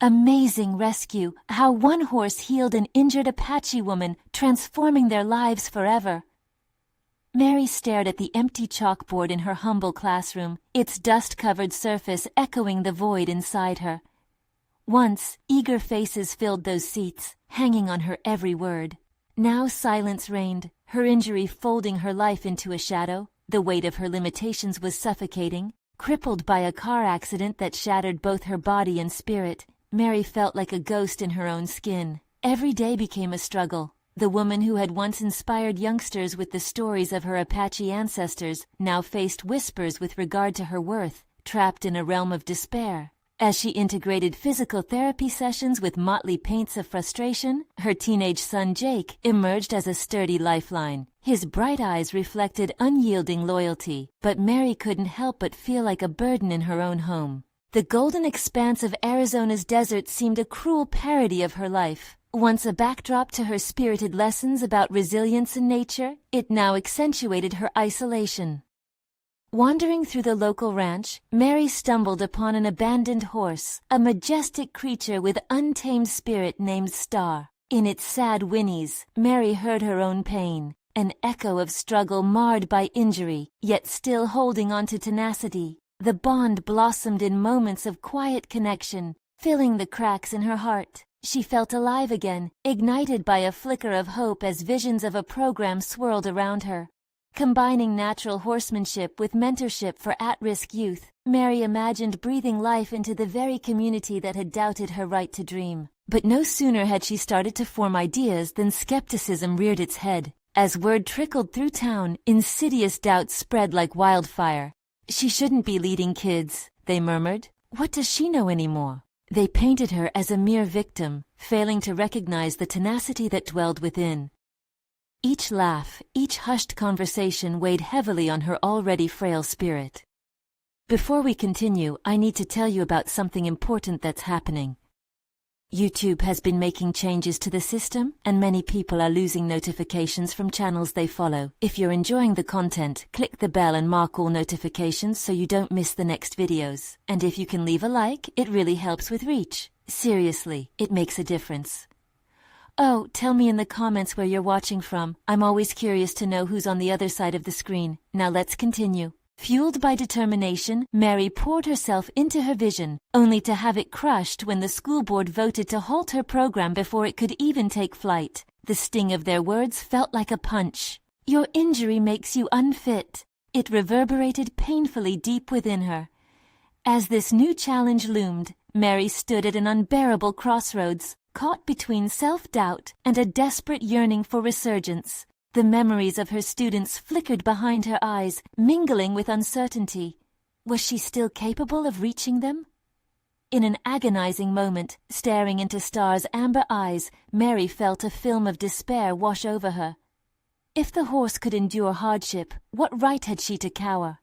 Amazing rescue, how one horse healed an injured Apache woman, transforming their lives forever. Mary stared at the empty chalkboard in her humble classroom, its dust-covered surface echoing the void inside her. Once, eager faces filled those seats, hanging on her every word. Now silence reigned, her injury folding her life into a shadow. The weight of her limitations was suffocating. Crippled by a car accident that shattered both her body and spirit, Mary felt like a ghost in her own skin. Every day became a struggle. The woman who had once inspired youngsters with the stories of her Apache ancestors now faced whispers with regard to her worth, trapped in a realm of despair. As she integrated physical therapy sessions with motley paints of frustration, her teenage son Jake emerged as a sturdy lifeline. His bright eyes reflected unyielding loyalty, but Mary couldn't help but feel like a burden in her own home. The golden expanse of Arizona's desert seemed a cruel parody of her life. Once a backdrop to her spirited lessons about resilience in nature, it now accentuated her isolation. Wandering through the local ranch, Mary stumbled upon an abandoned horse, a majestic creature with untamed spirit named Star. In its sad whinnies, Mary heard her own pain, an echo of struggle marred by injury, yet still holding on to tenacity. The bond blossomed in moments of quiet connection, filling the cracks in her heart. She felt alive again, ignited by a flicker of hope as visions of a program swirled around her. Combining natural horsemanship with mentorship for at-risk youth, Mary imagined breathing life into the very community that had doubted her right to dream. But no sooner had she started to form ideas than skepticism reared its head. As word trickled through town, insidious doubts spread like wildfire. "She shouldn't be leading kids," they murmured. "What does she know anymore?" They painted her as a mere victim, failing to recognize the tenacity that dwelled within. Each laugh, each hushed conversation weighed heavily on her already frail spirit. Before we continue, I need to tell you about something important that's happening. YouTube has been making changes to the system, and many people are losing notifications from channels they follow. If you're enjoying the content, click the bell and mark all notifications so you don't miss the next videos. And if you can leave a like, it really helps with reach. Seriously, it makes a difference. Oh, tell me in the comments where you're watching from. I'm always curious to know who's on the other side of the screen. Now let's continue. Fueled by determination, Mary poured herself into her vision, only to have it crushed when the school board voted to halt her program before it could even take flight. The sting of their words felt like a punch. "Your injury makes you unfit." It reverberated painfully deep within her. As this new challenge loomed, Mary stood at an unbearable crossroads, caught between self-doubt and a desperate yearning for resurgence. The memories of her students flickered behind her eyes, mingling with uncertainty. Was she still capable of reaching them? In an agonizing moment, staring into Star's amber eyes, Mary felt a film of despair wash over her. If the horse could endure hardship, what right had she to cower?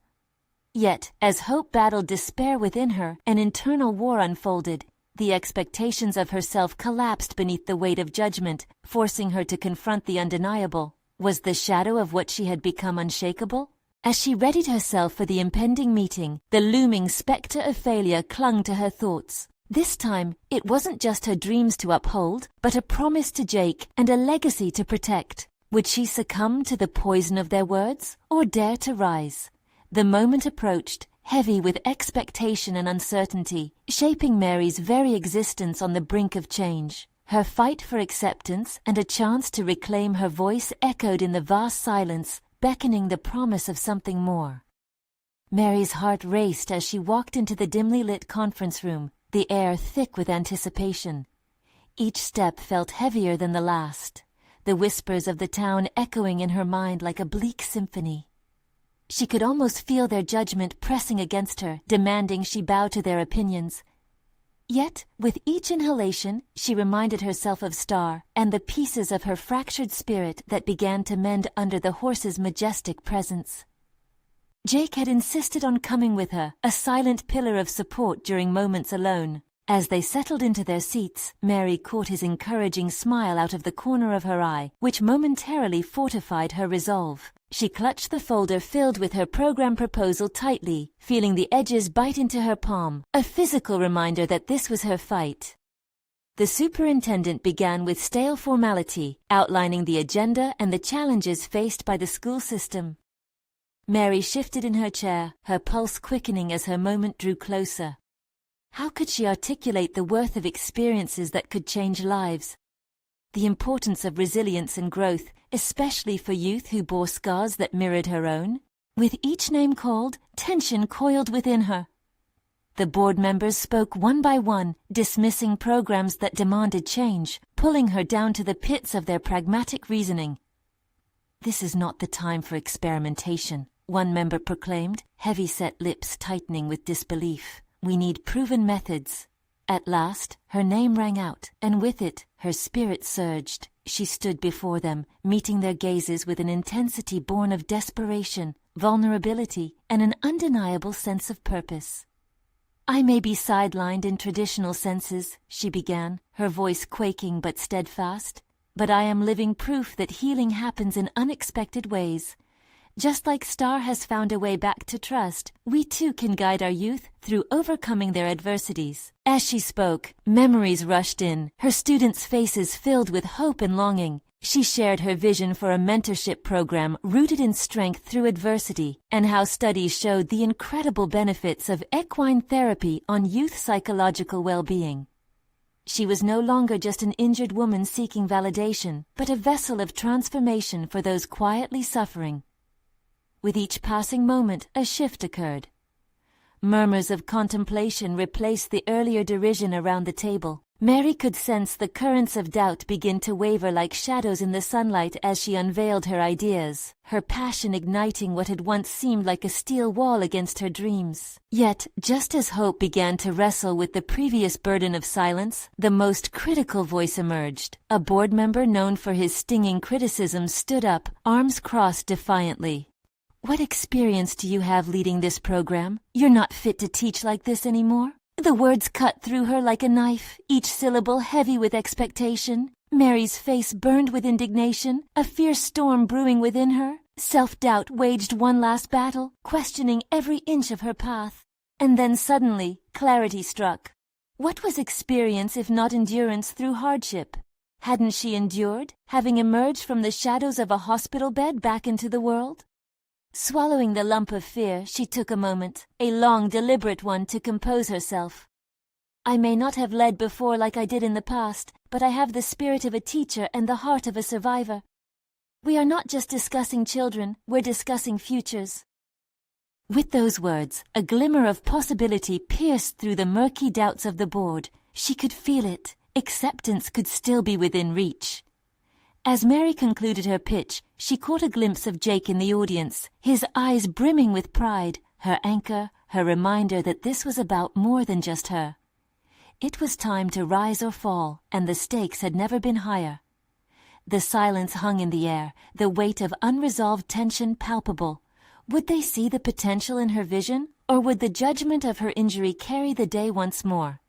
Yet, as hope battled despair within her, an internal war unfolded. The expectations of herself collapsed beneath the weight of judgment, forcing her to confront the undeniable. Was the shadow of what she had become unshakable? As she readied herself for the impending meeting, the looming specter of failure clung to her thoughts. This time, it wasn't just her dreams to uphold, but a promise to Jake and a legacy to protect. Would she succumb to the poison of their words, or dare to rise? The moment approached, heavy with expectation and uncertainty, shaping Mary's very existence on the brink of change. Her fight for acceptance and a chance to reclaim her voice echoed in the vast silence, beckoning the promise of something more. Mary's heart raced as she walked into the dimly lit conference room, the air thick with anticipation. Each step felt heavier than the last, the whispers of the town echoing in her mind like a bleak symphony. She could almost feel their judgment pressing against her, demanding she bow to their opinions. Yet, with each inhalation, she reminded herself of Star and the pieces of her fractured spirit that began to mend under the horse's majestic presence. Jake had insisted on coming with her, a silent pillar of support during moments alone. As they settled into their seats, Mary caught his encouraging smile out of the corner of her eye, which momentarily fortified her resolve. She clutched the folder filled with her program proposal tightly, feeling the edges bite into her palm, a physical reminder that this was her fight. The superintendent began with stale formality, outlining the agenda and the challenges faced by the school system. Mary shifted in her chair, her pulse quickening as her moment drew closer. How could she articulate the worth of experiences that could change lives? The importance of resilience and growth, especially for youth who bore scars that mirrored her own? With each name called, tension coiled within her. The board members spoke one by one, dismissing programs that demanded change, pulling her down to the pits of their pragmatic reasoning. "This is not the time for experimentation," one member proclaimed, heavy-set lips tightening with disbelief. "We need proven methods." At last, her name rang out, and with it, her spirit surged. She stood before them, meeting their gazes with an intensity born of desperation, vulnerability, and an undeniable sense of purpose. "I may be sidelined in traditional senses," she began, her voice quaking but steadfast, "but I am living proof that healing happens in unexpected ways. Just like Star has found a way back to trust, we too can guide our youth through overcoming their adversities." As she spoke, memories rushed in, her students' faces filled with hope and longing. She shared her vision for a mentorship program rooted in strength through adversity, and how studies showed the incredible benefits of equine therapy on youth psychological well-being. She was no longer just an injured woman seeking validation, but a vessel of transformation for those quietly suffering. With each passing moment, a shift occurred. Murmurs of contemplation replaced the earlier derision around the table. Mary could sense the currents of doubt begin to waver like shadows in the sunlight as she unveiled her ideas, her passion igniting what had once seemed like a steel wall against her dreams. Yet, just as hope began to wrestle with the previous burden of silence, the most critical voice emerged. A board member known for his stinging criticism stood up, arms crossed defiantly. "What experience do you have leading this program? You're not fit to teach like this anymore." The words cut through her like a knife, each syllable heavy with expectation. Mary's face burned with indignation, a fierce storm brewing within her. Self-doubt waged one last battle, questioning every inch of her path. And then suddenly, clarity struck. What was experience if not endurance through hardship? Hadn't she endured, having emerged from the shadows of a hospital bed back into the world? Swallowing the lump of fear, she took a moment, a long, deliberate one, to compose herself. "I may not have led before like I did in the past, but I have the spirit of a teacher and the heart of a survivor. We are not just discussing children, we're discussing futures." With those words, a glimmer of possibility pierced through the murky doubts of the board. She could feel it. Acceptance could still be within reach. As Mary concluded her pitch, she caught a glimpse of Jake in the audience, his eyes brimming with pride, her anchor, her reminder that this was about more than just her. It was time to rise or fall, and the stakes had never been higher. The silence hung in the air, the weight of unresolved tension palpable. Would they see the potential in her vision, or would the judgment of her injury carry the day once more?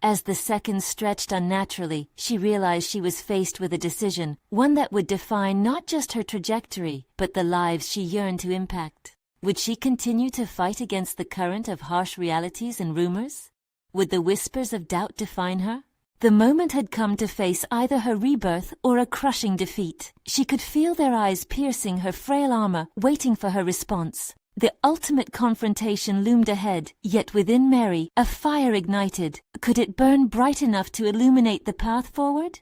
As the seconds stretched unnaturally, she realized she was faced with a decision, one that would define not just her trajectory, but the lives she yearned to impact. Would she continue to fight against the current of harsh realities and rumors? Would the whispers of doubt define her? The moment had come to face either her rebirth or a crushing defeat. She could feel their eyes piercing her frail armor, waiting for her response. The ultimate confrontation loomed ahead, yet within Mary, a fire ignited. Could it burn bright enough to illuminate the path forward?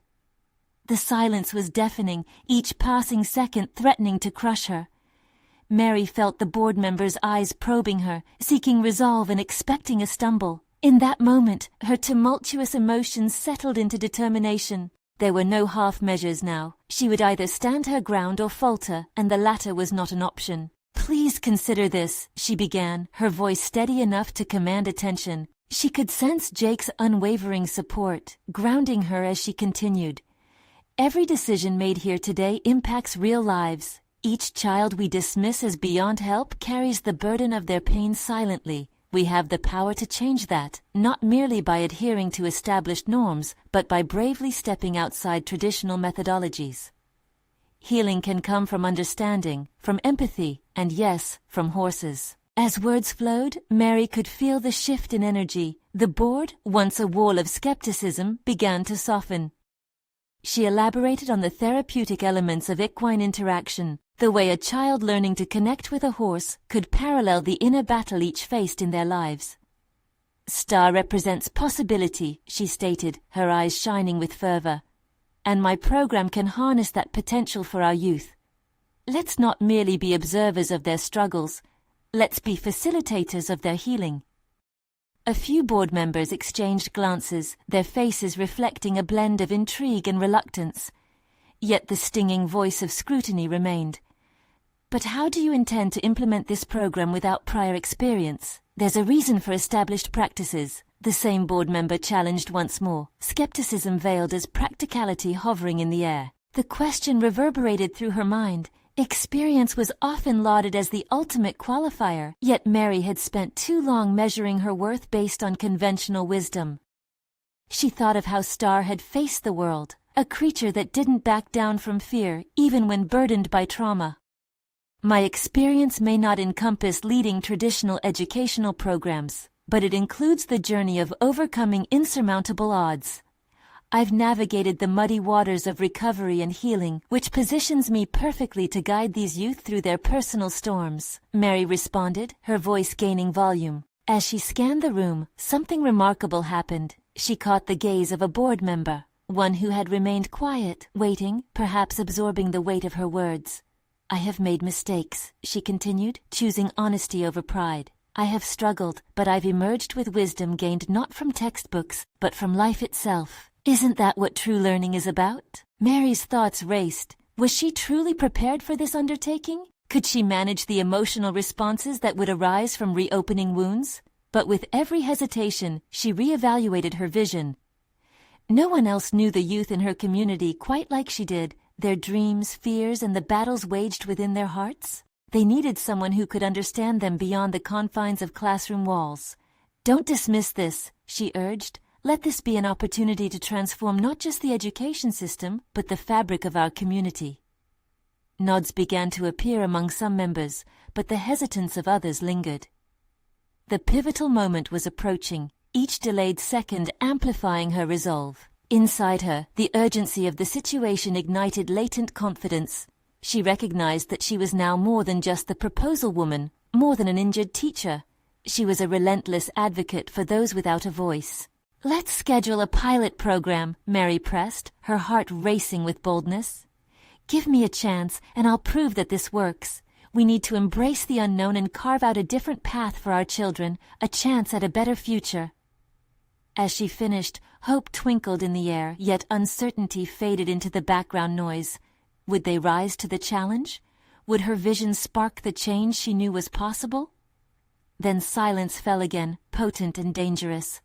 The silence was deafening, each passing second threatening to crush her. Mary felt the board members' eyes probing her, seeking resolve and expecting a stumble. In that moment, her tumultuous emotions settled into determination. There were no half measures now. She would either stand her ground or falter, and the latter was not an option. "Please consider this," she began, her voice steady enough to command attention. She could sense Jake's unwavering support, grounding her as she continued. "Every decision made here today impacts real lives. Each child we dismiss as beyond help carries the burden of their pain silently. We have the power to change that, not merely by adhering to established norms, but by bravely stepping outside traditional methodologies. Healing can come from understanding, from empathy, and yes, from horses." As words flowed, Mary could feel the shift in energy. The board, once a wall of skepticism, began to soften. She elaborated on the therapeutic elements of equine interaction, the way a child learning to connect with a horse could parallel the inner battle each faced in their lives. Star represents possibility, she stated, her eyes shining with fervor. And my program can harness that potential for our youth. Let's not merely be observers of their struggles. Let's be facilitators of their healing. A few board members exchanged glances, their faces reflecting a blend of intrigue and reluctance. Yet the stinging voice of scrutiny remained. But how do you intend to implement this program without prior experience? There's a reason for established practices, the same board member challenged once more, skepticism veiled as practicality hovering in the air. The question reverberated through her mind. Experience was often lauded as the ultimate qualifier, yet Mary had spent too long measuring her worth based on conventional wisdom. She thought of how Star had faced the world, a creature that didn't back down from fear, even when burdened by trauma. My experience may not encompass leading traditional educational programs, but it includes the journey of overcoming insurmountable odds. I've navigated the muddy waters of recovery and healing, which positions me perfectly to guide these youth through their personal storms, Mary responded, her voice gaining volume. As she scanned the room, something remarkable happened. She caught the gaze of a board member, one who had remained quiet, waiting, perhaps absorbing the weight of her words. I have made mistakes, she continued, choosing honesty over pride. I have struggled, but I've emerged with wisdom gained not from textbooks, but from life itself. Isn't that what true learning is about? Mary's thoughts raced. Was she truly prepared for this undertaking? Could she manage the emotional responses that would arise from reopening wounds? But with every hesitation, she reevaluated her vision. No one else knew the youth in her community quite like she did, their dreams, fears, and the battles waged within their hearts. They needed someone who could understand them beyond the confines of classroom walls. Don't dismiss this, she urged. Let this be an opportunity to transform not just the education system, but the fabric of our community. Nods began to appear among some members, but the hesitance of others lingered. The pivotal moment was approaching, each delayed second amplifying her resolve. Inside her, the urgency of the situation ignited latent confidence. She recognized that she was now more than just the proposal woman, more than an injured teacher. She was a relentless advocate for those without a voice. Let's schedule a pilot program, Mary pressed, her heart racing with boldness. Give me a chance, and I'll prove that this works. We need to embrace the unknown and carve out a different path for our children, a chance at a better future. As she finished, hope twinkled in the air, yet uncertainty faded into the background noise. Would they rise to the challenge? Would her vision spark the change she knew was possible? Then silence fell again, potent and dangerous.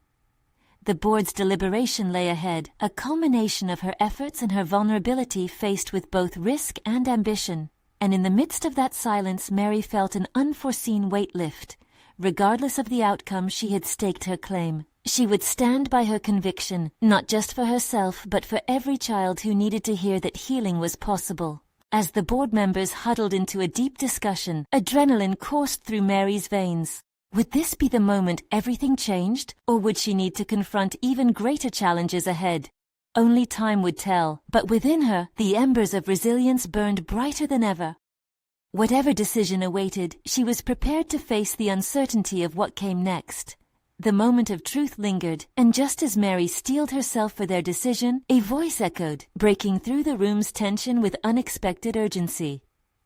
The board's deliberation lay ahead, a culmination of her efforts and her vulnerability faced with both risk and ambition. And in the midst of that silence, Mary felt an unforeseen weight lift. Regardless of the outcome, she had staked her claim. She would stand by her conviction, not just for herself, but for every child who needed to hear that healing was possible. As the board members huddled into a deep discussion, adrenaline coursed through Mary's veins. Would this be the moment everything changed, or would she need to confront even greater challenges ahead? Only time would tell, but within her, the embers of resilience burned brighter than ever. Whatever decision awaited, she was prepared to face the uncertainty of what came next. The moment of truth lingered, and just as Mary steeled herself for their decision, a voice echoed, breaking through the room's tension with unexpected urgency.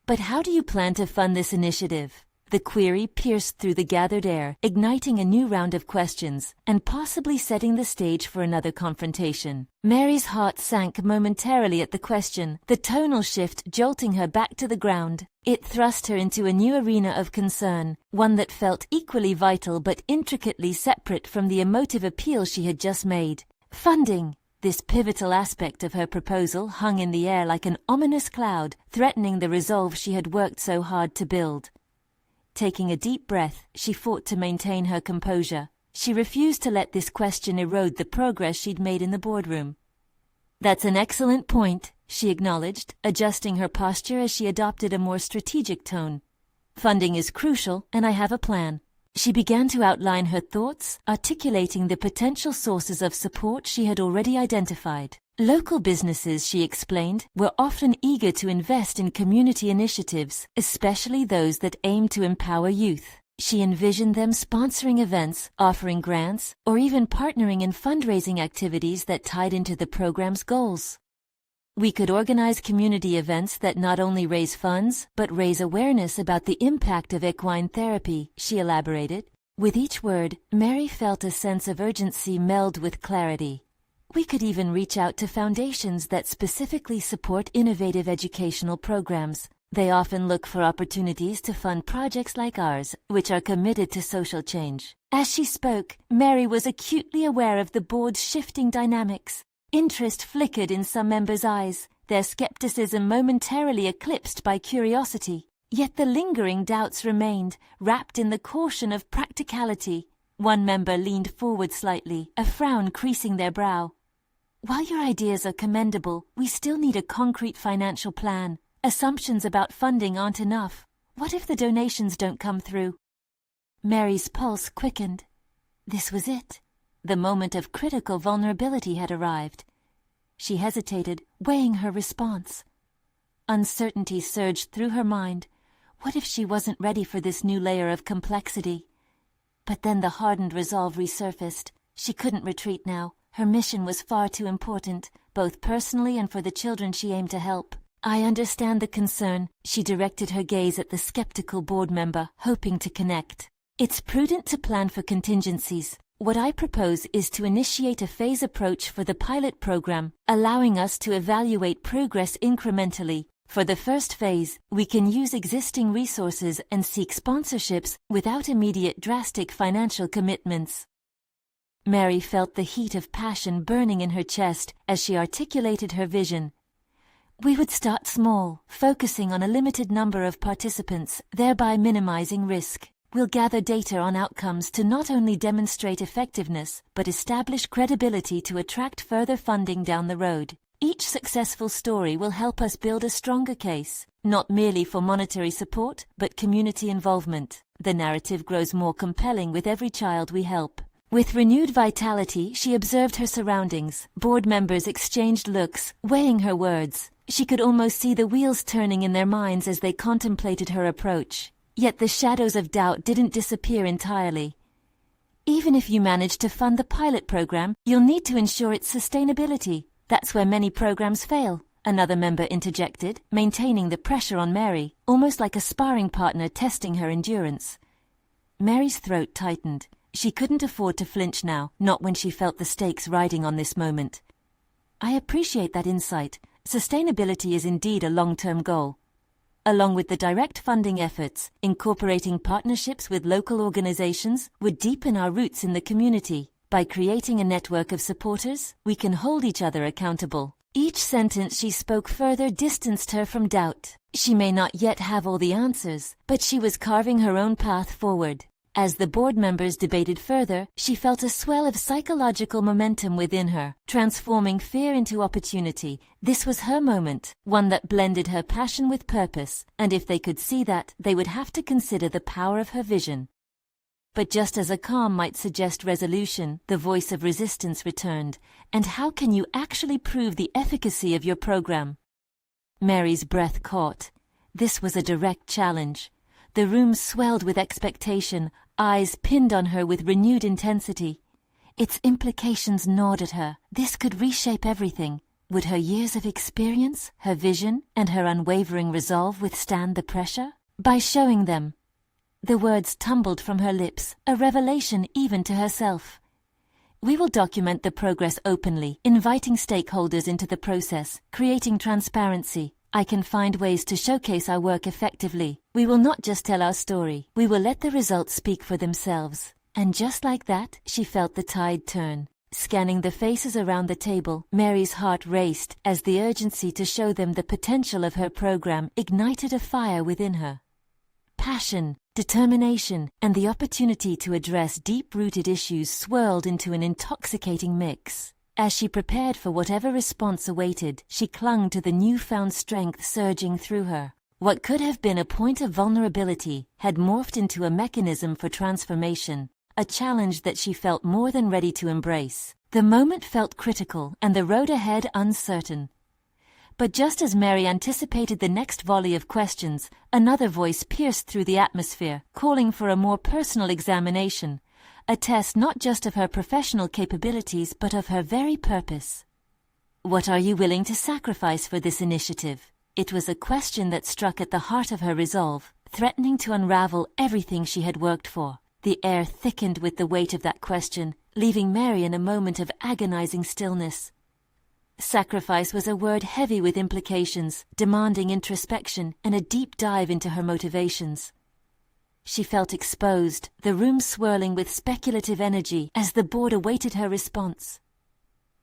But how do you plan to fund this initiative? The query pierced through the gathered air, igniting a new round of questions, and possibly setting the stage for another confrontation. Mary's heart sank momentarily at the question, the tonal shift jolting her back to the ground. It thrust her into a new arena of concern, one that felt equally vital but intricately separate from the emotive appeal she had just made. Funding. This pivotal aspect of her proposal hung in the air like an ominous cloud, threatening the resolve she had worked so hard to build. Taking a deep breath, she fought to maintain her composure. She refused to let this question erode the progress she'd made in the boardroom. That's an excellent point, she acknowledged, adjusting her posture as she adopted a more strategic tone. Funding is crucial, and I have a plan. She began to outline her thoughts, articulating the potential sources of support she had already identified. Local businesses, she explained, were often eager to invest in community initiatives, especially those that aim to empower youth. She envisioned them sponsoring events, offering grants, or even partnering in fundraising activities that tied into the program's goals. We could organize community events that not only raise funds, but raise awareness about the impact of equine therapy, she elaborated. With each word, Mary felt a sense of urgency meld with clarity. We could even reach out to foundations that specifically support innovative educational programs. They often look for opportunities to fund projects like ours, which are committed to social change. As she spoke, Mary was acutely aware of the board's shifting dynamics. Interest flickered in some members' eyes, their skepticism momentarily eclipsed by curiosity. Yet the lingering doubts remained, wrapped in the caution of practicality. One member leaned forward slightly, a frown creasing their brow. While your ideas are commendable, we still need a concrete financial plan. Assumptions about funding aren't enough. What if the donations don't come through? Mary's pulse quickened. This was it. The moment of critical vulnerability had arrived. She hesitated, weighing her response. Uncertainty surged through her mind. What if she wasn't ready for this new layer of complexity? But then the hardened resolve resurfaced. She couldn't retreat now. Her mission was far too important, both personally and for the children she aimed to help. I understand the concern. She directed her gaze at the skeptical board member, hoping to connect. It's prudent to plan for contingencies. What I propose is to initiate a phase approach for the pilot program, allowing us to evaluate progress incrementally. For the first phase, we can use existing resources and seek sponsorships without immediate drastic financial commitments. Mary felt the heat of passion burning in her chest as she articulated her vision. We would start small, focusing on a limited number of participants, thereby minimizing risk. We'll gather data on outcomes to not only demonstrate effectiveness, but establish credibility to attract further funding down the road. Each successful story will help us build a stronger case, not merely for monetary support, but community involvement. The narrative grows more compelling with every child we help. With renewed vitality, she observed her surroundings. Board members exchanged looks, weighing her words. She could almost see the wheels turning in their minds as they contemplated her approach. Yet the shadows of doubt didn't disappear entirely. Even if you manage to fund the pilot program, you'll need to ensure its sustainability. That's where many programs fail, another member interjected, maintaining the pressure on Mary, almost like a sparring partner testing her endurance. Mary's throat tightened. She couldn't afford to flinch now, not when she felt the stakes riding on this moment. I appreciate that insight. Sustainability is indeed a long-term goal. Along with the direct funding efforts, incorporating partnerships with local organizations would deepen our roots in the community. By creating a network of supporters, we can hold each other accountable. Each sentence she spoke further distanced her from doubt. She may not yet have all the answers, but she was carving her own path forward. As the board members debated further, she felt a swell of psychological momentum within her, transforming fear into opportunity. This was her moment, one that blended her passion with purpose, and if they could see that, they would have to consider the power of her vision. But just as a calm might suggest resolution, the voice of resistance returned. And how can you actually prove the efficacy of your program? Mary's breath caught. This was a direct challenge. The room swelled with expectation, eyes pinned on her with renewed intensity. Its implications gnawed at her. This could reshape everything. Would her years of experience, her vision, and her unwavering resolve withstand the pressure? By showing them. The words tumbled from her lips, a revelation even to herself. We will document the progress openly, inviting stakeholders into the process, creating transparency. I can find ways to showcase our work effectively. We will not just tell our story. We will let the results speak for themselves. And just like that, she felt the tide turn. Scanning the faces around the table, Mary's heart raced as the urgency to show them the potential of her program ignited a fire within her. Passion, determination, and the opportunity to address deep-rooted issues swirled into an intoxicating mix. As she prepared for whatever response awaited, she clung to the newfound strength surging through her. What could have been a point of vulnerability had morphed into a mechanism for transformation, a challenge that she felt more than ready to embrace. The moment felt critical and the road ahead uncertain. But just as Mary anticipated the next volley of questions, another voice pierced through the atmosphere, calling for a more personal examination, a test not just of her professional capabilities but of her very purpose. What are you willing to sacrifice for this initiative? It was a question that struck at the heart of her resolve, threatening to unravel everything she had worked for. The air thickened with the weight of that question, leaving Mary in a moment of agonizing stillness. Sacrifice was a word heavy with implications, demanding introspection and a deep dive into her motivations. She felt exposed, the room swirling with speculative energy as the board awaited her response.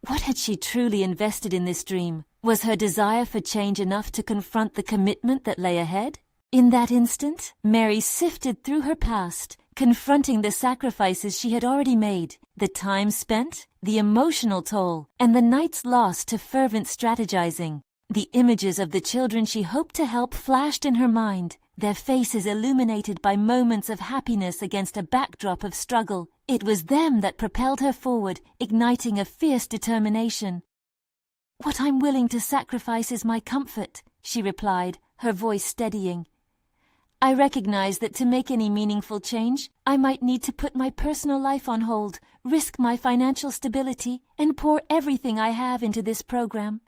What had she truly invested in this dream? Was her desire for change enough to confront the commitment that lay ahead? In that instant, Mary sifted through her past, confronting the sacrifices she had already made, the time spent, the emotional toll, and the nights lost to fervent strategizing. The images of the children she hoped to help flashed in her mind, their faces illuminated by moments of happiness against a backdrop of struggle. It was them that propelled her forward, igniting a fierce determination. "What I'm willing to sacrifice is my comfort," she replied, her voice steadying. "I recognize that to make any meaningful change, I might need to put my personal life on hold, risk my financial stability, and pour everything I have into this program."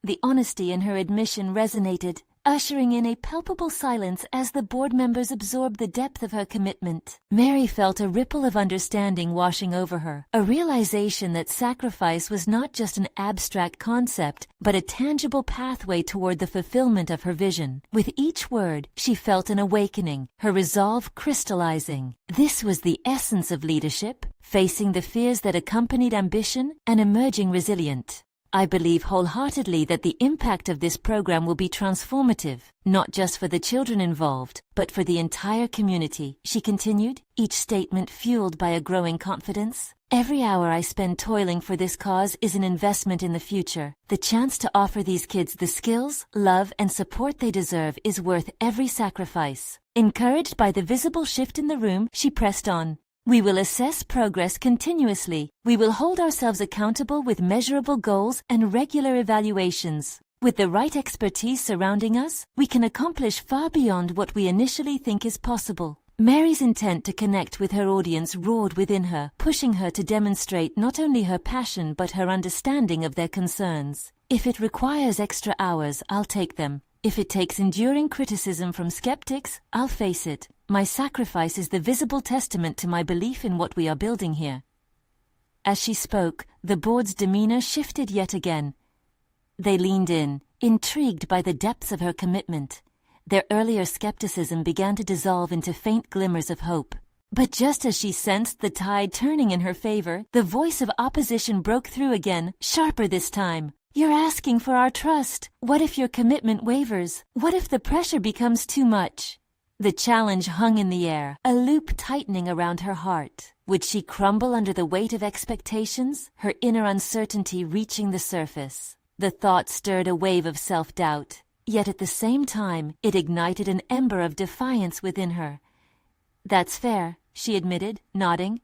The honesty in her admission resonated, ushering in a palpable silence as the board members absorbed the depth of her commitment. Mary felt a ripple of understanding washing over her, a realization that sacrifice was not just an abstract concept, but a tangible pathway toward the fulfillment of her vision. With each word, she felt an awakening, her resolve crystallizing. This was the essence of leadership, facing the fears that accompanied ambition and emerging resilient. "I believe wholeheartedly that the impact of this program will be transformative, not just for the children involved, but for the entire community," she continued, each statement fueled by a growing confidence. "Every hour I spend toiling for this cause is an investment in the future. The chance to offer these kids the skills, love, and support they deserve is worth every sacrifice." Encouraged by the visible shift in the room, she pressed on. "We will assess progress continuously. We will hold ourselves accountable with measurable goals and regular evaluations. With the right expertise surrounding us, we can accomplish far beyond what we initially think is possible." Mary's intent to connect with her audience roared within her, pushing her to demonstrate not only her passion but her understanding of their concerns. "If it requires extra hours, I'll take them. If it takes enduring criticism from skeptics, I'll face it. My sacrifice is the visible testament to my belief in what we are building here." As she spoke, the board's demeanor shifted yet again. They leaned in, intrigued by the depths of her commitment. Their earlier skepticism began to dissolve into faint glimmers of hope. But just as she sensed the tide turning in her favor, the voice of opposition broke through again, sharper this time. "You're asking for our trust. What if your commitment wavers? What if the pressure becomes too much?" The challenge hung in the air, a loop tightening around her heart. Would she crumble under the weight of expectations, her inner uncertainty reaching the surface? The thought stirred a wave of self-doubt, yet at the same time it ignited an ember of defiance within her. "That's fair," she admitted, nodding.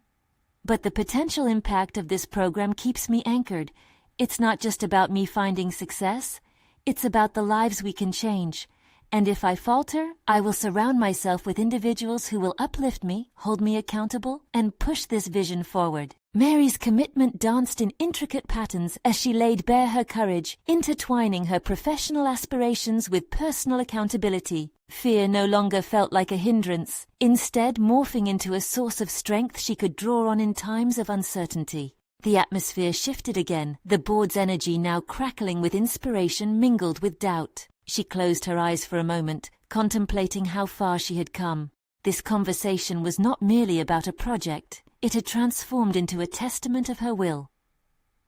"But the potential impact of this program keeps me anchored. It's not just about me finding success, it's about the lives we can change. And if I falter, I will surround myself with individuals who will uplift me, hold me accountable, and push this vision forward." Mary's commitment danced in intricate patterns as she laid bare her courage, intertwining her professional aspirations with personal accountability. Fear no longer felt like a hindrance, instead morphing into a source of strength she could draw on in times of uncertainty. The atmosphere shifted again, the board's energy now crackling with inspiration mingled with doubt. She closed her eyes for a moment, contemplating how far she had come. This conversation was not merely about a project, it had transformed into a testament of her will.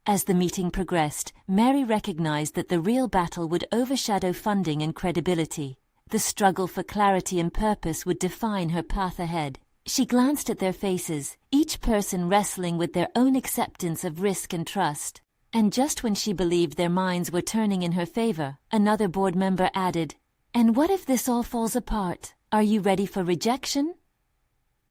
As the meeting progressed, Mary recognized that the real battle would overshadow funding and credibility. The struggle for clarity and purpose would define her path ahead. She glanced at their faces, each person wrestling with their own acceptance of risk and trust. And just when she believed their minds were turning in her favor, another board member added, And what if this all falls apart? Are you ready for rejection?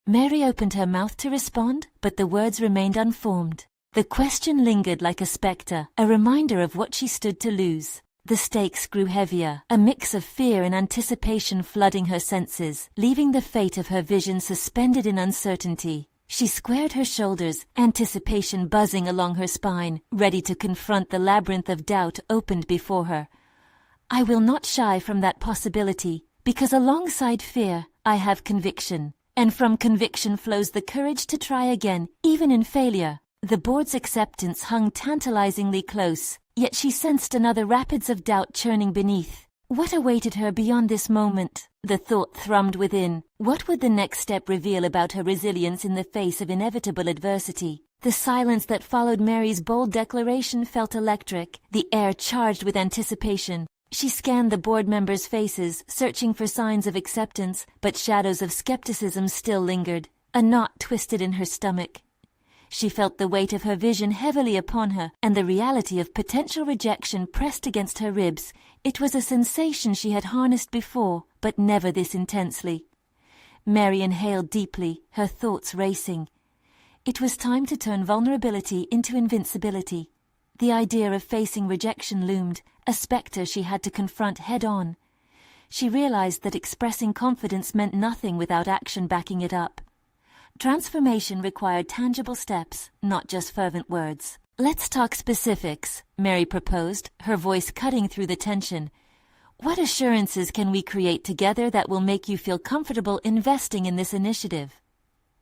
Mary opened her mouth to respond, but the words remained unformed. The question lingered like a spectre, a reminder of what she stood to lose. The stakes grew heavier, a mix of fear and anticipation flooding her senses, leaving the fate of her vision suspended in uncertainty. She squared her shoulders, anticipation buzzing along her spine, ready to confront the labyrinth of doubt opened before her. I will not shy from that possibility, because alongside fear, I have conviction. And from conviction flows the courage to try again, even in failure. The board's acceptance hung tantalizingly close, yet she sensed another rapids of doubt churning beneath. What awaited her beyond this moment? The thought thrummed within. What would the next step reveal about her resilience in the face of inevitable adversity? The silence that followed Mary's bold declaration felt electric, the air charged with anticipation. She scanned the board members' faces, searching for signs of acceptance, but shadows of skepticism still lingered. A knot twisted in her stomach. She felt the weight of her vision heavily upon her, and the reality of potential rejection pressed against her ribs. It was a sensation she had harnessed before, but never this intensely. Mary inhaled deeply, her thoughts racing. It was time to turn vulnerability into invincibility. The idea of facing rejection loomed, a spectre she had to confront head-on. She realized that expressing confidence meant nothing without action backing it up. Transformation required tangible steps, not just fervent words. Let's talk specifics, Mary proposed, her voice cutting through the tension. What assurances can we create together that will make you feel comfortable investing in this initiative?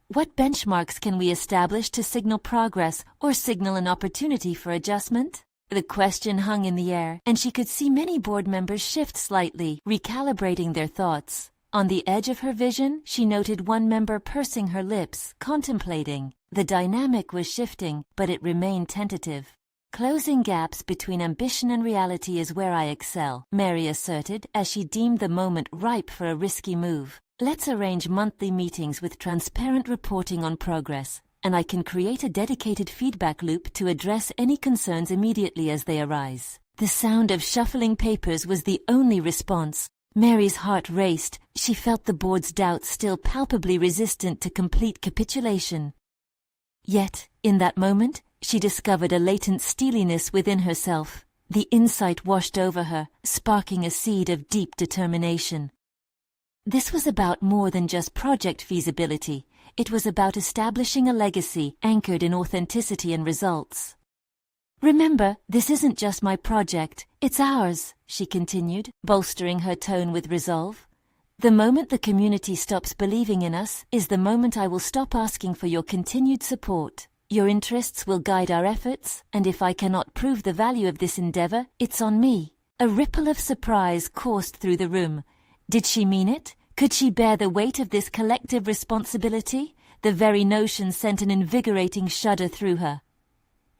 What benchmarks can we establish to signal progress or signal an opportunity for adjustment? The question hung in the air, and she could see many board members shift slightly, recalibrating their thoughts. On the edge of her vision, she noted one member pursing her lips, contemplating. The dynamic was shifting, but it remained tentative. Closing gaps between ambition and reality is where I excel, Mary asserted, as she deemed the moment ripe for a risky move. Let's arrange monthly meetings with transparent reporting on progress, and I can create a dedicated feedback loop to address any concerns immediately as they arise. The sound of shuffling papers was the only response. Mary's heart raced. She felt the board's doubts still palpably resistant to complete capitulation. Yet, in that moment, she discovered a latent steeliness within herself. The insight washed over her, sparking a seed of deep determination. This was about more than just project feasibility. It was about establishing a legacy anchored in authenticity and results. Remember, this isn't just my project, it's ours, she continued, bolstering her tone with resolve. The moment the community stops believing in us is the moment I will stop asking for your continued support. Your interests will guide our efforts, and if I cannot prove the value of this endeavor, it's on me. A ripple of surprise coursed through the room. Did she mean it? Could she bear the weight of this collective responsibility? The very notion sent an invigorating shudder through her.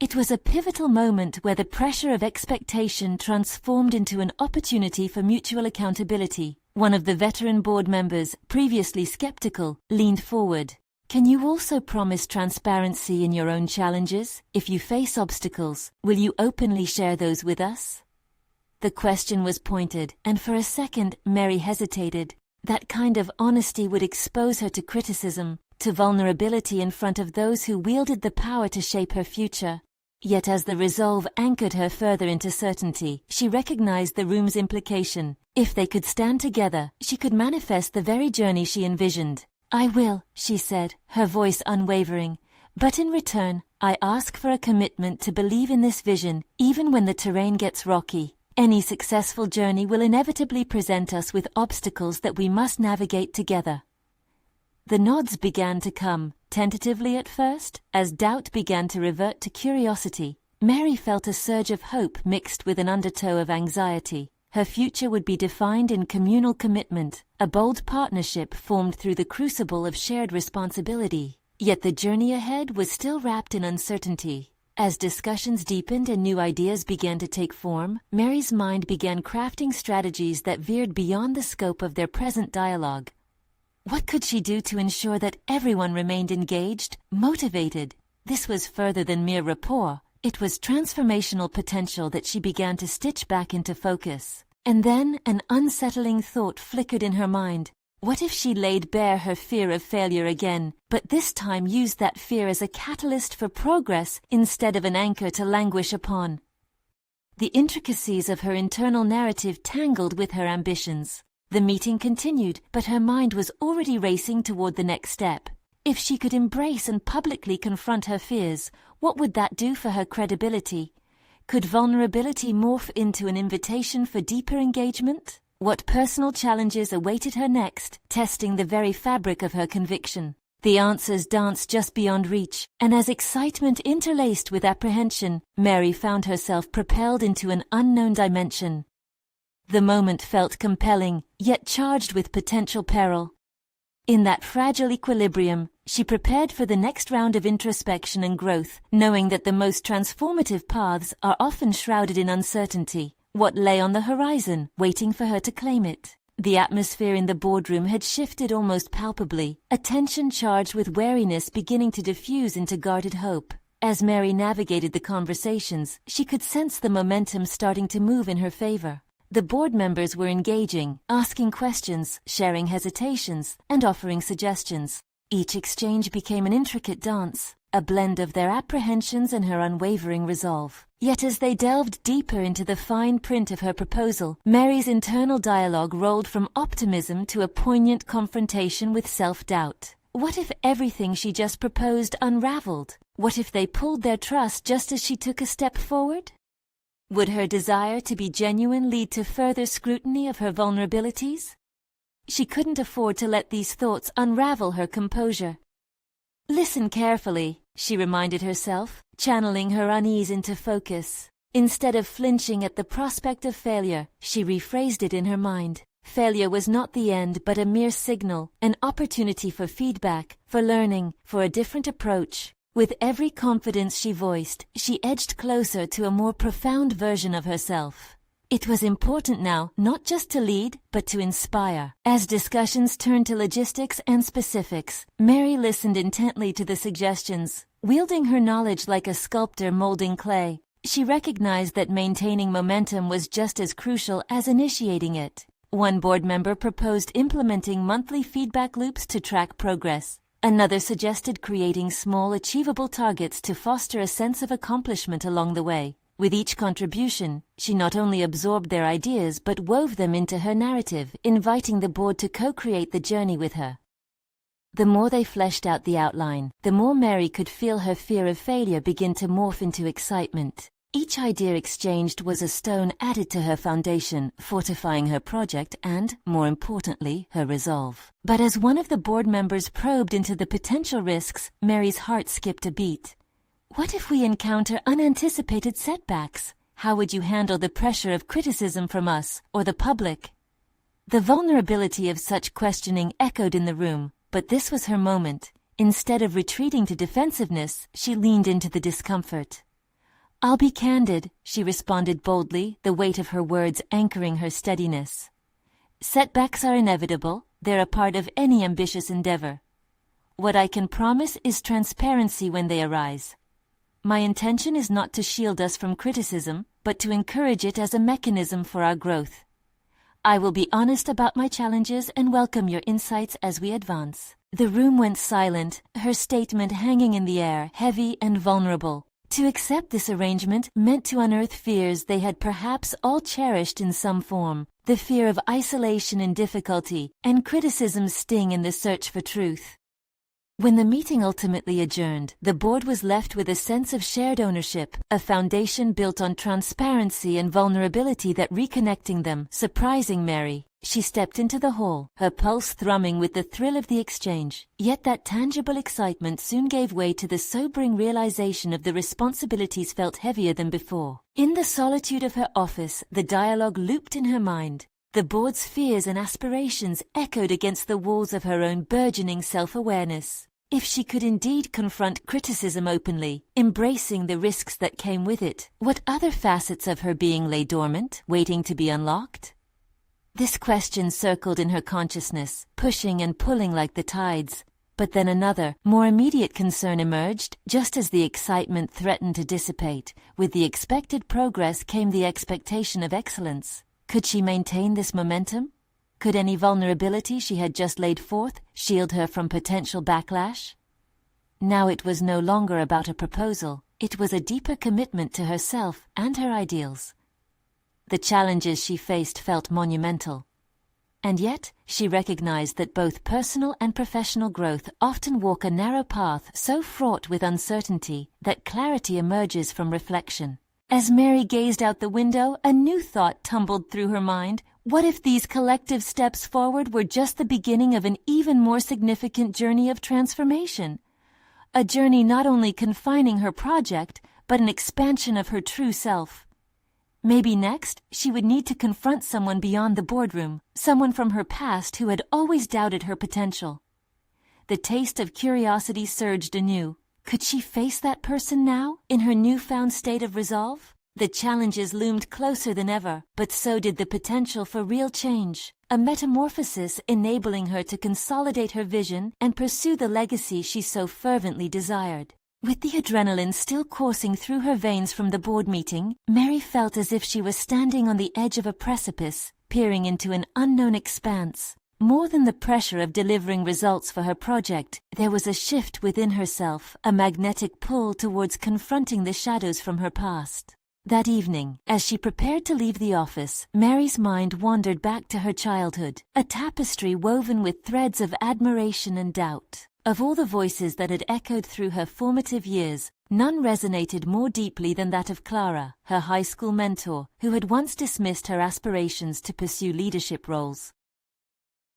It was a pivotal moment where the pressure of expectation transformed into an opportunity for mutual accountability. One of the veteran board members, previously skeptical, leaned forward. Can you also promise transparency in your own challenges? If you face obstacles, will you openly share those with us? The question was pointed, and for a second Mary hesitated. That kind of honesty would expose her to criticism, to vulnerability in front of those who wielded the power to shape her future. Yet as the resolve anchored her further into certainty, she recognized the room's implication. If they could stand together, she could manifest the very journey she envisioned. I will, she said, her voice unwavering. But in return, I ask for a commitment to believe in this vision, even when the terrain gets rocky. Any successful journey will inevitably present us with obstacles that we must navigate together. The nods began to come, tentatively at first, as doubt began to revert to curiosity. Mary felt a surge of hope mixed with an undertow of anxiety. Her future would be defined in communal commitment, a bold partnership formed through the crucible of shared responsibility. Yet the journey ahead was still wrapped in uncertainty. As discussions deepened and new ideas began to take form, Mary's mind began crafting strategies that veered beyond the scope of their present dialogue. What could she do to ensure that everyone remained engaged, motivated? This was further than mere rapport. It was transformational potential that she began to stitch back into focus. And then an unsettling thought flickered in her mind. What if she laid bare her fear of failure again, but this time used that fear as a catalyst for progress instead of an anchor to languish upon? The intricacies of her internal narrative tangled with her ambitions. The meeting continued, but her mind was already racing toward the next step. If she could embrace and publicly confront her fears, what would that do for her credibility? Could vulnerability morph into an invitation for deeper engagement? What personal challenges awaited her next, testing the very fabric of her conviction? The answers danced just beyond reach, and as excitement interlaced with apprehension, Mary found herself propelled into an unknown dimension. The moment felt compelling, yet charged with potential peril. In that fragile equilibrium, she prepared for the next round of introspection and growth, knowing that the most transformative paths are often shrouded in uncertainty. What lay on the horizon, waiting for her to claim it? The atmosphere in the boardroom had shifted almost palpably, a tension charged with wariness beginning to diffuse into guarded hope. As Mary navigated the conversations, she could sense the momentum starting to move in her favor. The board members were engaging, asking questions, sharing hesitations, and offering suggestions. Each exchange became an intricate dance, a blend of their apprehensions and her unwavering resolve. Yet as they delved deeper into the fine print of her proposal, Mary's internal dialogue rolled from optimism to a poignant confrontation with self-doubt. What if everything she just proposed unraveled? What if they pulled their trust just as she took a step forward? Would her desire to be genuine lead to further scrutiny of her vulnerabilities? She couldn't afford to let these thoughts unravel her composure. Listen carefully, she reminded herself, channeling her unease into focus. Instead of flinching at the prospect of failure, she rephrased it in her mind. Failure was not the end but a mere signal, an opportunity for feedback, for learning, for a different approach. With every confidence she voiced, she edged closer to a more profound version of herself. It was important now, not just to lead, but to inspire. As discussions turned to logistics and specifics, Mary listened intently to the suggestions. Wielding her knowledge like a sculptor molding clay, she recognized that maintaining momentum was just as crucial as initiating it. One board member proposed implementing monthly feedback loops to track progress. Another suggested creating small, achievable targets to foster a sense of accomplishment along the way. With each contribution, she not only absorbed their ideas but wove them into her narrative, inviting the board to co-create the journey with her. The more they fleshed out the outline, the more Mary could feel her fear of failure begin to morph into excitement. Each idea exchanged was a stone added to her foundation, fortifying her project and, more importantly, her resolve. But as one of the board members probed into the potential risks, Mary's heart skipped a beat. What if we encounter unanticipated setbacks? How would you handle the pressure of criticism from us, or the public? The vulnerability of such questioning echoed in the room, but this was her moment. Instead of retreating to defensiveness, she leaned into the discomfort. "I'll be candid," she responded boldly, the weight of her words anchoring her steadiness. "Setbacks are inevitable. They're a part of any ambitious endeavor. What I can promise is transparency when they arise. My intention is not to shield us from criticism, but to encourage it as a mechanism for our growth. I will be honest about my challenges and welcome your insights as we advance." The room went silent, her statement hanging in the air, heavy and vulnerable. To accept this arrangement meant to unearth fears they had perhaps all cherished in some form, the fear of isolation and difficulty, and criticism's sting in the search for truth. When the meeting ultimately adjourned, the board was left with a sense of shared ownership, a foundation built on transparency and vulnerability that reconnecting them, surprising Mary. She stepped into the hall, her pulse thrumming with the thrill of the exchange. Yet that tangible excitement soon gave way to the sobering realization of the responsibilities felt heavier than before. In the solitude of her office, the dialogue looped in her mind. The board's fears and aspirations echoed against the walls of her own burgeoning self-awareness. If she could indeed confront criticism openly, embracing the risks that came with it, what other facets of her being lay dormant, waiting to be unlocked? This question circled in her consciousness, pushing and pulling like the tides. But then another, more immediate concern emerged, just as the excitement threatened to dissipate. With the expected progress came the expectation of excellence. Could she maintain this momentum? Could any vulnerability she had just laid forth shield her from potential backlash? Now it was no longer about a proposal, it was a deeper commitment to herself and her ideals. The challenges she faced felt monumental. And yet, she recognized that both personal and professional growth often walk a narrow path so fraught with uncertainty that clarity emerges from reflection. As Mary gazed out the window, a new thought tumbled through her mind. What if these collective steps forward were just the beginning of an even more significant journey of transformation? A journey not only confining her project, but an expansion of her true self. Maybe next, she would need to confront someone beyond the boardroom, someone from her past who had always doubted her potential. The taste of curiosity surged anew. Could she face that person now, in her newfound state of resolve? The challenges loomed closer than ever, but so did the potential for real change, a metamorphosis enabling her to consolidate her vision and pursue the legacy she so fervently desired. With the adrenaline still coursing through her veins from the board meeting, Mary felt as if she was standing on the edge of a precipice, peering into an unknown expanse. More than the pressure of delivering results for her project, there was a shift within herself, a magnetic pull towards confronting the shadows from her past. That evening, as she prepared to leave the office, Mary's mind wandered back to her childhood, a tapestry woven with threads of admiration and doubt. Of all the voices that had echoed through her formative years, none resonated more deeply than that of Clara, her high school mentor, who had once dismissed her aspirations to pursue leadership roles.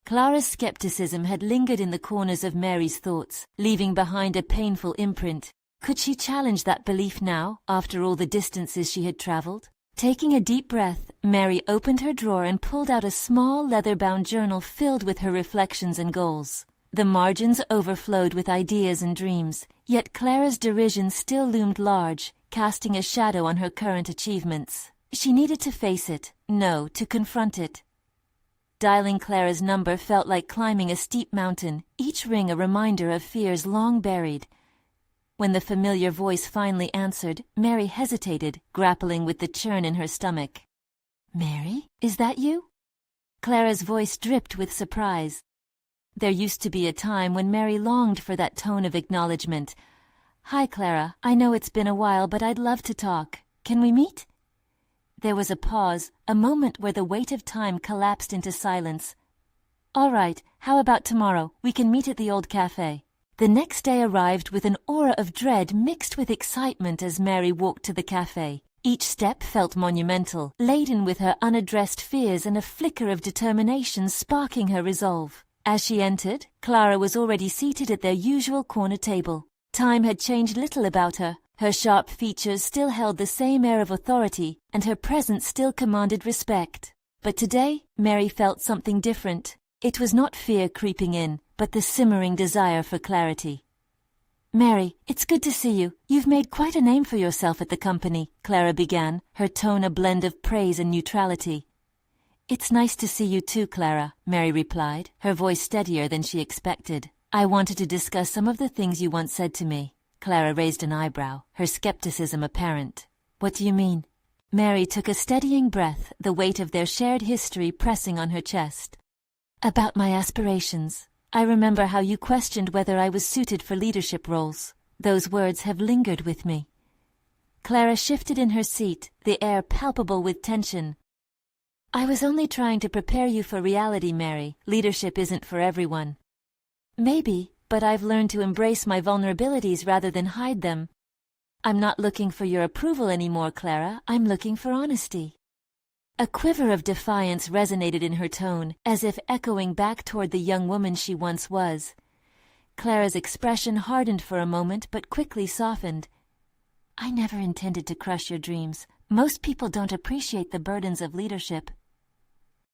Clara's skepticism had lingered in the corners of Mary's thoughts, leaving behind a painful imprint. Could she challenge that belief now, after all the distances she had traveled? Taking a deep breath, Mary opened her drawer and pulled out a small leather-bound journal filled with her reflections and goals. The margins overflowed with ideas and dreams, yet Clara's derision still loomed large, casting a shadow on her current achievements. She needed to face it, no, to confront it. Dialing Clara's number felt like climbing a steep mountain, each ring a reminder of fears long buried. When the familiar voice finally answered, Mary hesitated, grappling with the churn in her stomach. "Mary, is that you?" Clara's voice dripped with surprise. There used to be a time when Mary longed for that tone of acknowledgement. "Hi, Clara. I know it's been a while, but I'd love to talk. Can we meet?" There was a pause, a moment where the weight of time collapsed into silence. "All right, how about tomorrow? We can meet at the old cafe." The next day arrived with an aura of dread mixed with excitement as Mary walked to the cafe. Each step felt monumental, laden with her unaddressed fears and a flicker of determination sparking her resolve. As she entered, Clara was already seated at their usual corner table. Time had changed little about her. Her sharp features still held the same air of authority, and her presence still commanded respect. But today, Mary felt something different. It was not fear creeping in, but the simmering desire for clarity. "Mary, it's good to see you. You've made quite a name for yourself at the company," Clara began, her tone a blend of praise and neutrality. "It's nice to see you too, Clara," Mary replied, her voice steadier than she expected. "I wanted to discuss some of the things you once said to me." Clara raised an eyebrow, her skepticism apparent. "What do you mean?" Mary took a steadying breath, the weight of their shared history pressing on her chest. "About my aspirations. I remember how you questioned whether I was suited for leadership roles. Those words have lingered with me." Clara shifted in her seat, the air palpable with tension. "I was only trying to prepare you for reality, Mary. Leadership isn't for everyone." "Maybe, but I've learned to embrace my vulnerabilities rather than hide them. I'm not looking for your approval anymore, Clara. I'm looking for honesty." A quiver of defiance resonated in her tone, as if echoing back toward the young woman she once was. Clara's expression hardened for a moment, but quickly softened. "I never intended to crush your dreams. Most people don't appreciate the burdens of leadership."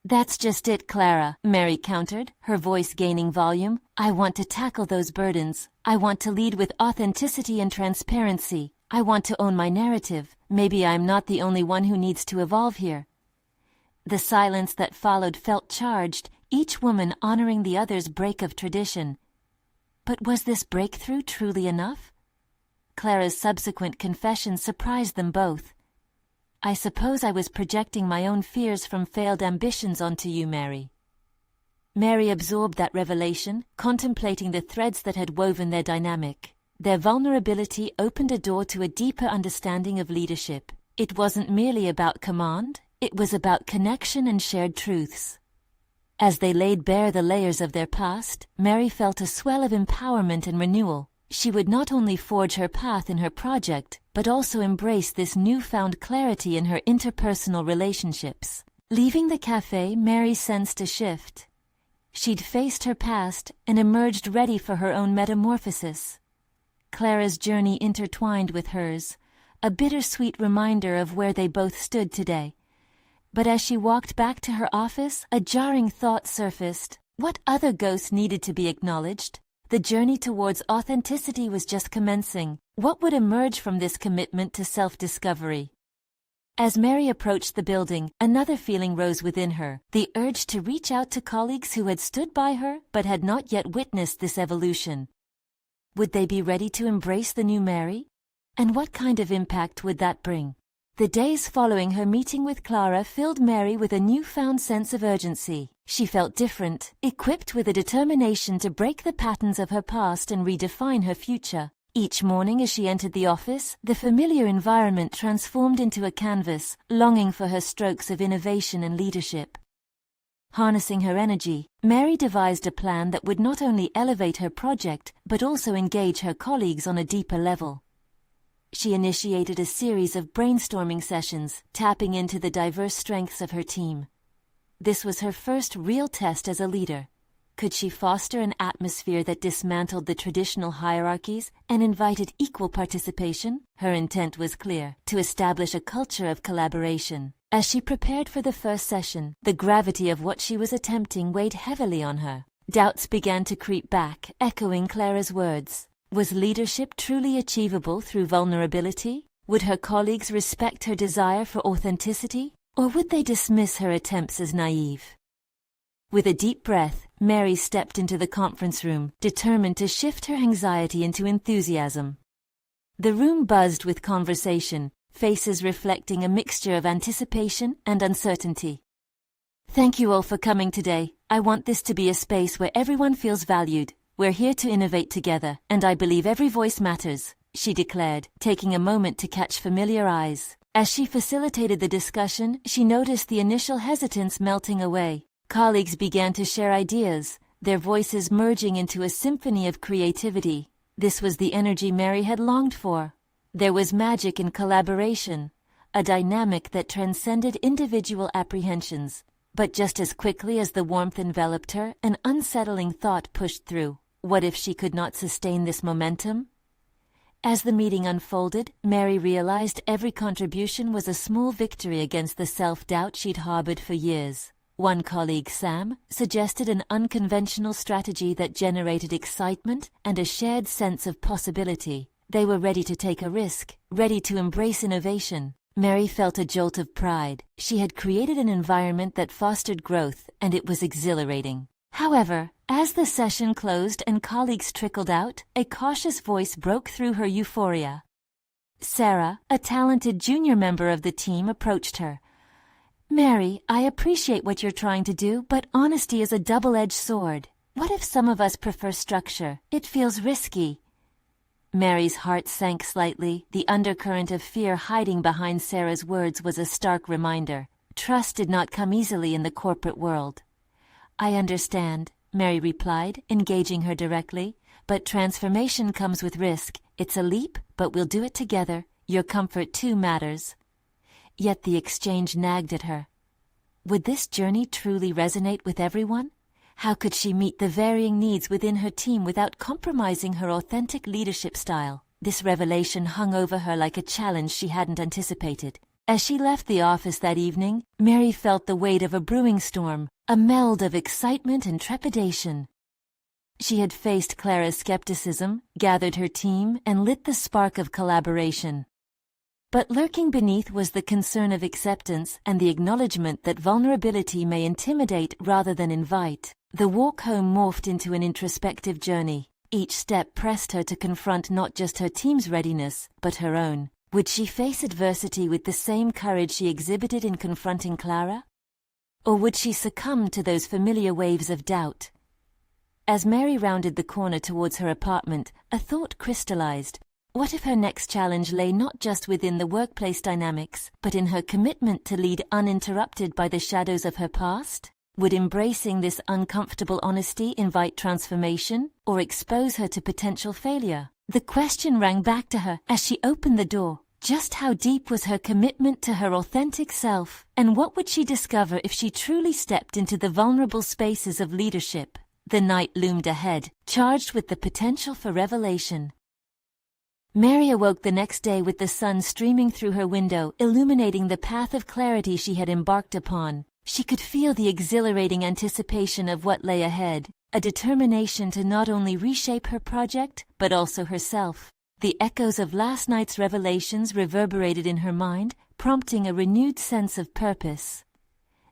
"That's just it, Clara," Mary countered, her voice gaining volume. "I want to tackle those burdens. I want to lead with authenticity and transparency. I want to own my narrative. Maybe I'm not the only one who needs to evolve here." The silence that followed felt charged, each woman honoring the other's break of tradition. But was this breakthrough truly enough? Clara's subsequent confession surprised them both. I suppose I was projecting my own fears from failed ambitions onto you, Mary. Mary absorbed that revelation, contemplating the threads that had woven their dynamic. Their vulnerability opened a door to a deeper understanding of leadership. It wasn't merely about command, it was about connection and shared truths. As they laid bare the layers of their past, Mary felt a swell of empowerment and renewal. She would not only forge her path in her project, but also embrace this newfound clarity in her interpersonal relationships. Leaving the cafe, Mary sensed a shift. She'd faced her past and emerged ready for her own metamorphosis. Clara's journey intertwined with hers, a bittersweet reminder of where they both stood today. But as she walked back to her office, a jarring thought surfaced. What other ghosts needed to be acknowledged? The journey towards authenticity was just commencing. What would emerge from this commitment to self-discovery? As Mary approached the building, another feeling rose within her, the urge to reach out to colleagues who had stood by her but had not yet witnessed this evolution. Would they be ready to embrace the new Mary? And what kind of impact would that bring? The days following her meeting with Clara filled Mary with a newfound sense of urgency. She felt different, equipped with a determination to break the patterns of her past and redefine her future. Each morning as she entered the office, the familiar environment transformed into a canvas, longing for her strokes of innovation and leadership. Harnessing her energy, Mary devised a plan that would not only elevate her project, but also engage her colleagues on a deeper level. She initiated a series of brainstorming sessions, tapping into the diverse strengths of her team. This was her first real test as a leader. Could she foster an atmosphere that dismantled the traditional hierarchies and invited equal participation? Her intent was clear: to establish a culture of collaboration. As she prepared for the first session, the gravity of what she was attempting weighed heavily on her. Doubts began to creep back, echoing Clara's words. Was leadership truly achievable through vulnerability? Would her colleagues respect her desire for authenticity? Or would they dismiss her attempts as naive? With a deep breath, Mary stepped into the conference room, determined to shift her anxiety into enthusiasm. The room buzzed with conversation, faces reflecting a mixture of anticipation and uncertainty. Thank you all for coming today. I want this to be a space where everyone feels valued. We're here to innovate together, and I believe every voice matters, she declared, taking a moment to catch familiar eyes. As she facilitated the discussion, she noticed the initial hesitance melting away. Colleagues began to share ideas, their voices merging into a symphony of creativity. This was the energy Mary had longed for. There was magic in collaboration, a dynamic that transcended individual apprehensions. But just as quickly as the warmth enveloped her, an unsettling thought pushed through. What if she could not sustain this momentum? As the meeting unfolded, Mary realized every contribution was a small victory against the self-doubt she'd harbored for years. One colleague, Sam, suggested an unconventional strategy that generated excitement and a shared sense of possibility. They were ready to take a risk, ready to embrace innovation. Mary felt a jolt of pride. She had created an environment that fostered growth, and it was exhilarating. However, as the session closed and colleagues trickled out, a cautious voice broke through her euphoria. Sarah, a talented junior member of the team, approached her. Mary, I appreciate what you're trying to do, but honesty is a double-edged sword. What if some of us prefer structure? It feels risky. Mary's heart sank slightly. The undercurrent of fear hiding behind Sarah's words was a stark reminder. Trust did not come easily in the corporate world. I understand, Mary replied, engaging her directly, but transformation comes with risk. It's a leap, but we'll do it together. Your comfort too matters. Yet the exchange nagged at her. Would this journey truly resonate with everyone? How could she meet the varying needs within her team without compromising her authentic leadership style? This revelation hung over her like a challenge she hadn't anticipated. As she left the office that evening, Mary felt the weight of a brewing storm, a meld of excitement and trepidation. She had faced Clara's skepticism, gathered her team, and lit the spark of collaboration. But lurking beneath was the concern of acceptance and the acknowledgement that vulnerability may intimidate rather than invite. The walk home morphed into an introspective journey. Each step pressed her to confront not just her team's readiness, but her own. Would she face adversity with the same courage she exhibited in confronting Clara? Or would she succumb to those familiar waves of doubt? As Mary rounded the corner towards her apartment, a thought crystallized. What if her next challenge lay not just within the workplace dynamics, but in her commitment to lead uninterrupted by the shadows of her past? Would embracing this uncomfortable honesty invite transformation, or expose her to potential failure? The question rang back to her as she opened the door. Just how deep was her commitment to her authentic self, and what would she discover if she truly stepped into the vulnerable spaces of leadership? The night loomed ahead, charged with the potential for revelation. Mary awoke the next day with the sun streaming through her window, illuminating the path of clarity she had embarked upon. She could feel the exhilarating anticipation of what lay ahead, a determination to not only reshape her project, but also herself. The echoes of last night's revelations reverberated in her mind, prompting a renewed sense of purpose.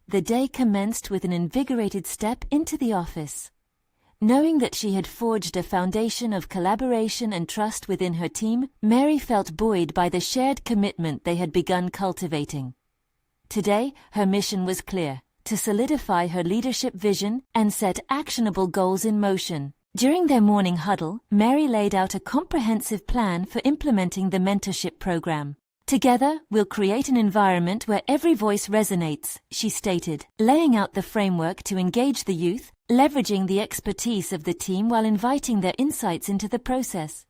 The day commenced with an invigorated step into the office. Knowing that she had forged a foundation of collaboration and trust within her team, Mary felt buoyed by the shared commitment they had begun cultivating. Today, her mission was clear: to solidify her leadership vision and set actionable goals in motion. During their morning huddle, Mary laid out a comprehensive plan for implementing the mentorship program. Together, we'll create an environment where every voice resonates, she stated, laying out the framework to engage the youth, leveraging the expertise of the team while inviting their insights into the process.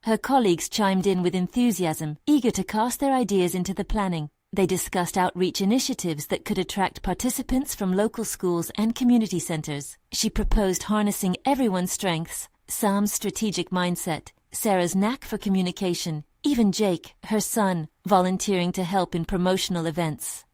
Her colleagues chimed in with enthusiasm, eager to cast their ideas into the planning. They discussed outreach initiatives that could attract participants from local schools and community centers. She proposed harnessing everyone's strengths: Sam's strategic mindset, Sarah's knack for communication, even Jake, her son, volunteering to help in promotional events.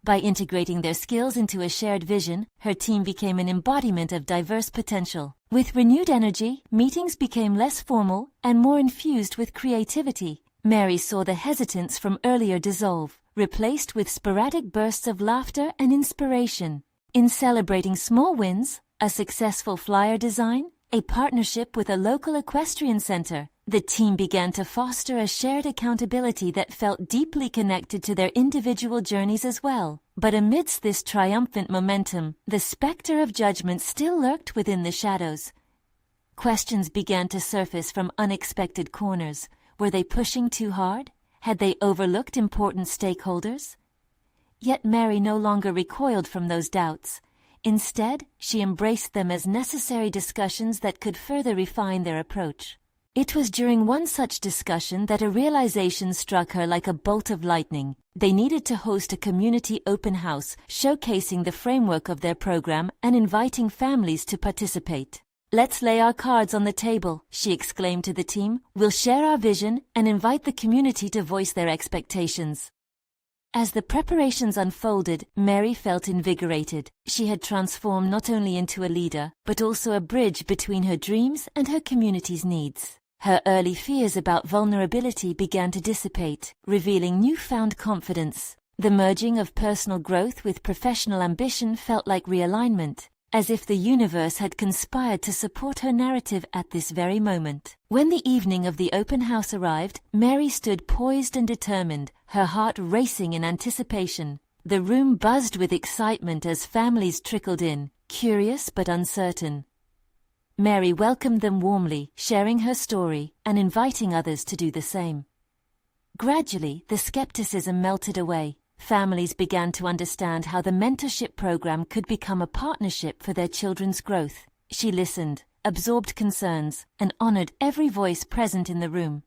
By integrating their skills into a shared vision, her team became an embodiment of diverse potential. With renewed energy, meetings became less formal and more infused with creativity. Mary saw the hesitance from earlier dissolve, replaced with sporadic bursts of laughter and inspiration. In celebrating small wins, a successful flyer design, a partnership with a local equestrian center, the team began to foster a shared accountability that felt deeply connected to their individual journeys as well. But amidst this triumphant momentum, the specter of judgment still lurked within the shadows. Questions began to surface from unexpected corners. Were they pushing too hard? Had they overlooked important stakeholders? Yet Mary no longer recoiled from those doubts. Instead, she embraced them as necessary discussions that could further refine their approach. It was during one such discussion that a realization struck her like a bolt of lightning. They needed to host a community open house, showcasing the framework of their program and inviting families to participate. "Let's lay our cards on the table," she exclaimed to the team. "We'll share our vision and invite the community to voice their expectations." As the preparations unfolded, Mary felt invigorated. She had transformed not only into a leader, but also a bridge between her dreams and her community's needs. Her early fears about vulnerability began to dissipate, revealing newfound confidence. The merging of personal growth with professional ambition felt like realignment, as if the universe had conspired to support her narrative at this very moment. When the evening of the open house arrived, Mary stood poised and determined, her heart racing in anticipation. The room buzzed with excitement as families trickled in, curious but uncertain. Mary welcomed them warmly, sharing her story and inviting others to do the same. Gradually, the skepticism melted away. Families began to understand how the mentorship program could become a partnership for their children's growth. She listened, absorbed concerns, and honored every voice present in the room.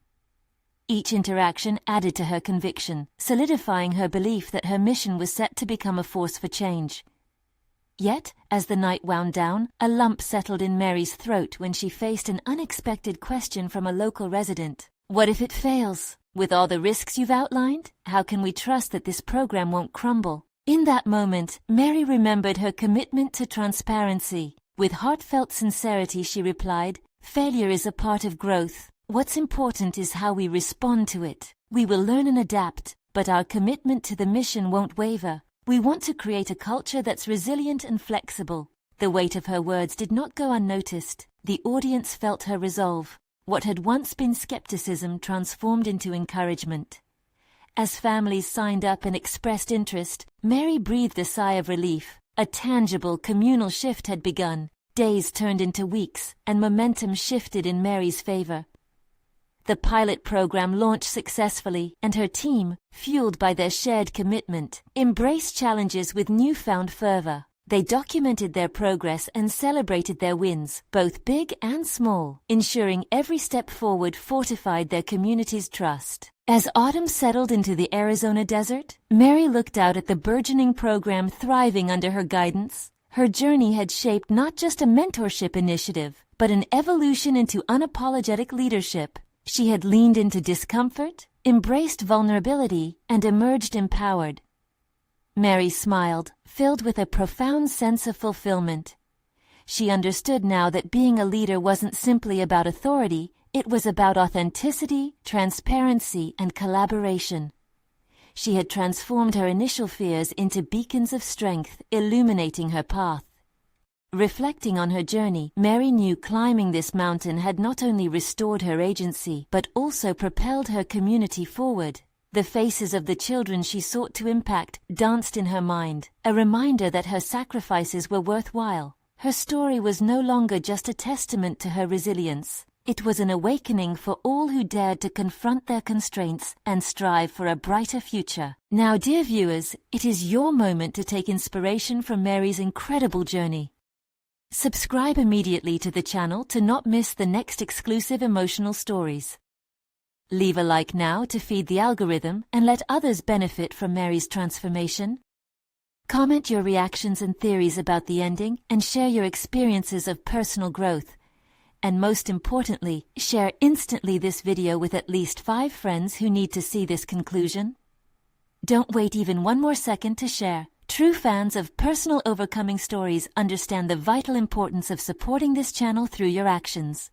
Each interaction added to her conviction, solidifying her belief that her mission was set to become a force for change. Yet, as the night wound down, a lump settled in Mary's throat when she faced an unexpected question from a local resident. "What if it fails? With all the risks you've outlined, how can we trust that this program won't crumble?" In that moment, Mary remembered her commitment to transparency. With heartfelt sincerity, she replied, "Failure is a part of growth. What's important is how we respond to it. We will learn and adapt, but our commitment to the mission won't waver. We want to create a culture that's resilient and flexible." The weight of her words did not go unnoticed. The audience felt her resolve. What had once been skepticism transformed into encouragement. As families signed up and expressed interest, Mary breathed a sigh of relief. A tangible communal shift had begun. Days turned into weeks, and momentum shifted in Mary's favor. The pilot program launched successfully, and her team, fueled by their shared commitment, embraced challenges with newfound fervor. They documented their progress and celebrated their wins, both big and small, ensuring every step forward fortified their community's trust. As autumn settled into the Arizona desert, Mary looked out at the burgeoning program thriving under her guidance. Her journey had shaped not just a mentorship initiative, but an evolution into unapologetic leadership. She had leaned into discomfort, embraced vulnerability, and emerged empowered. Mary smiled, filled with a profound sense of fulfillment. She understood now that being a leader wasn't simply about authority, it was about authenticity, transparency, and collaboration. She had transformed her initial fears into beacons of strength, illuminating her path. Reflecting on her journey, Mary knew climbing this mountain had not only restored her agency, but also propelled her community forward. The faces of the children she sought to impact danced in her mind, a reminder that her sacrifices were worthwhile. Her story was no longer just a testament to her resilience. It was an awakening for all who dared to confront their constraints and strive for a brighter future. Now, dear viewers, it is your moment to take inspiration from Mary's incredible journey. Subscribe immediately to the channel to not miss the next exclusive emotional stories. Leave a like now to feed the algorithm and let others benefit from Mary's transformation. Comment your reactions and theories about the ending and share your experiences of personal growth. And most importantly, share instantly this video with at least 5 friends who need to see this conclusion. Don't wait even one more second to share. True fans of personal overcoming stories understand the vital importance of supporting this channel through your actions.